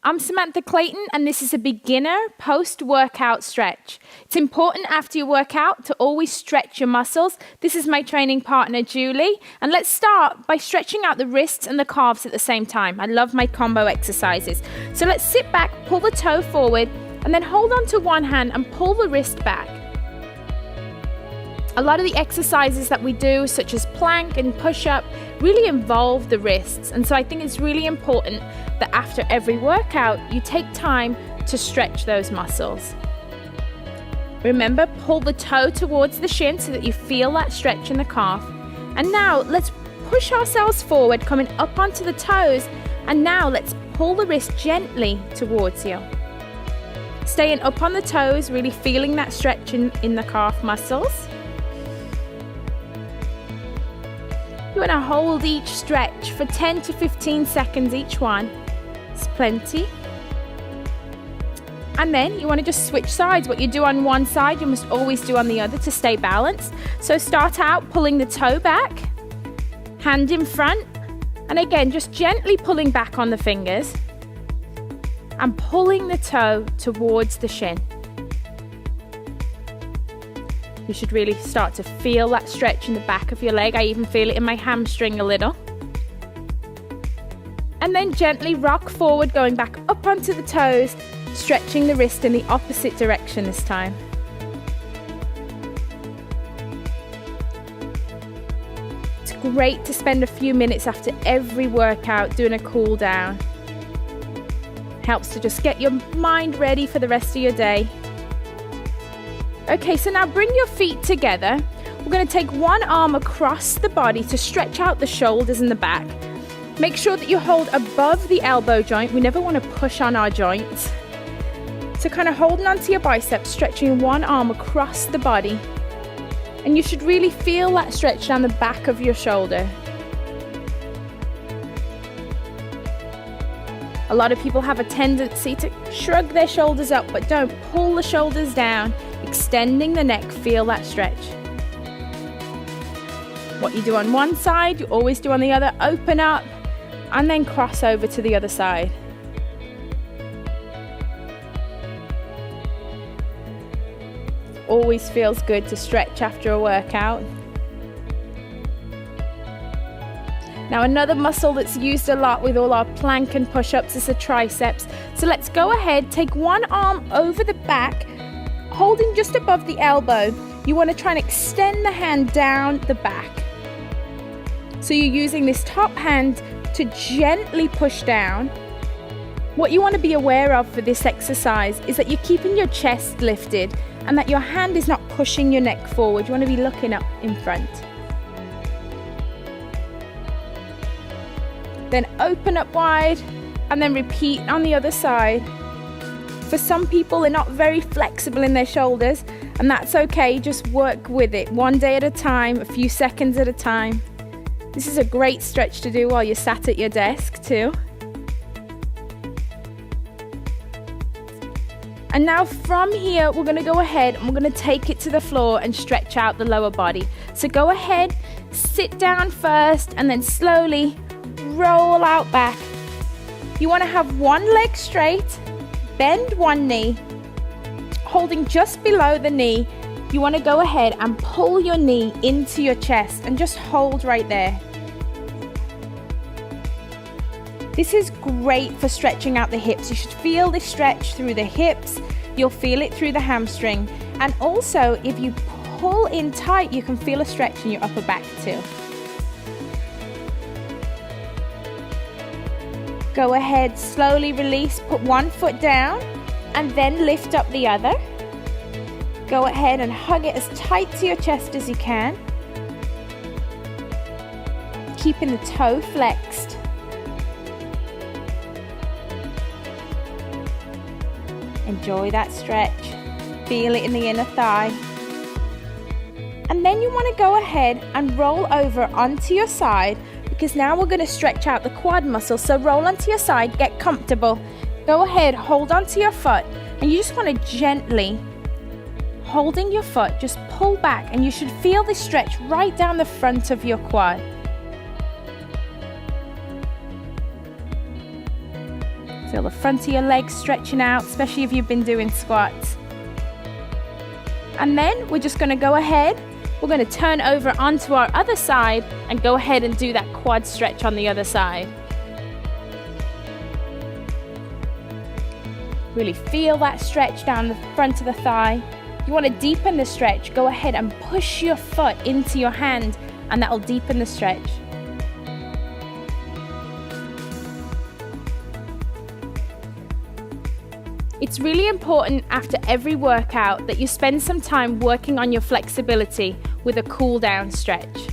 I'm Samantha Clayton, and this is a beginner post-workout stretch. It's important after your workout to always stretch your muscles. This is my training partner, Julie, and let's start by stretching out the wrists and the calves at the same time. I love my combo exercises. So let's sit back, pull the toe forward, and then hold on to one hand and pull the wrist back. A lot of the exercises that we do, such as plank and push-up, really involve the wrists. And so I think it's really important that after every workout, you take time to stretch those muscles. Remember, pull the toe towards the shin so that you feel that stretch in the calf. And now let's push ourselves forward, coming up onto the toes. And now let's pull the wrist gently towards you. Staying up on the toes, really feeling that stretch in the calf muscles. You want to hold each stretch for 10 to 15 seconds each one. It's plenty. And then you want to just switch sides. What you do on one side, you must always do on the other to stay balanced. So start out pulling the toe back, hand in front, and again, just gently pulling back on the fingers and pulling the toe towards the shin. You should really start to feel that stretch in the back of your leg. I even feel it in my hamstring a little. And then gently rock forward, going back up onto the toes, stretching the wrist in the opposite direction this time. It's great to spend a few minutes after every workout doing a cool down. Helps to just get your mind ready for the rest of your day. Okay, so now bring your feet together. We're going to take one arm across the body to stretch out the shoulders and the back. Make sure that you hold above the elbow joint. We never want to push on our joints. So kind of holding onto your biceps, stretching one arm across the body. And you should really feel that stretch down the back of your shoulder. A lot of people have a tendency to shrug their shoulders up, but don't. Pull the shoulders down, extending the neck, feel that stretch. What you do on one side, you always do on the other. Open up and then cross over to the other side. Always feels good to stretch after a workout. Now another muscle that's used a lot with all our plank and push-ups is the triceps. So let's go ahead, take one arm over the back, holding just above the elbow. You want to try and extend the hand down the back. So you're using this top hand to gently push down. What you want to be aware of for this exercise is that you're keeping your chest lifted and that your hand is not pushing your neck forward. You want to be looking up in front. Then open up wide and then repeat on the other side. For some people, they're not very flexible in their shoulders, and that's okay. Just work with it one day at a time, a few seconds at a time. This is a great stretch to do while you're sat at your desk too. And now from here, we're going to go ahead and we're going to take it to the floor and stretch out the lower body. So go ahead, sit down first, and then slowly roll out back. You want to have one leg straight, bend one knee, holding just below the knee. You want to go ahead and pull your knee into your chest and just hold right there. This is great for stretching out the hips. You should feel this stretch through the hips. You'll feel it through the hamstring. And also, if you pull in tight, you can feel a stretch in your upper back too. Go ahead, slowly release, put one foot down and then lift up the other. Go ahead and hug it as tight to your chest as you can. Keeping the toe flexed. Enjoy that stretch. Feel it in the inner thigh. And then you want to go ahead and roll over onto your side, because now we're going to stretch out the quad muscle. So roll onto your side, get comfortable. Go ahead, hold onto your foot, and you just want to gently, holding your foot, just pull back, and you should feel this stretch right down the front of your quad. Feel the front of your legs stretching out, especially if you've been doing squats. And then we're just going to go ahead, we're going to turn over onto our other side and go ahead and do that quad stretch on the other side. Really feel that stretch down the front of the thigh. You want to deepen the stretch, go ahead and push your foot into your hand, and that will deepen the stretch. It's really important after every workout that you spend some time working on your flexibility with a cool down stretch.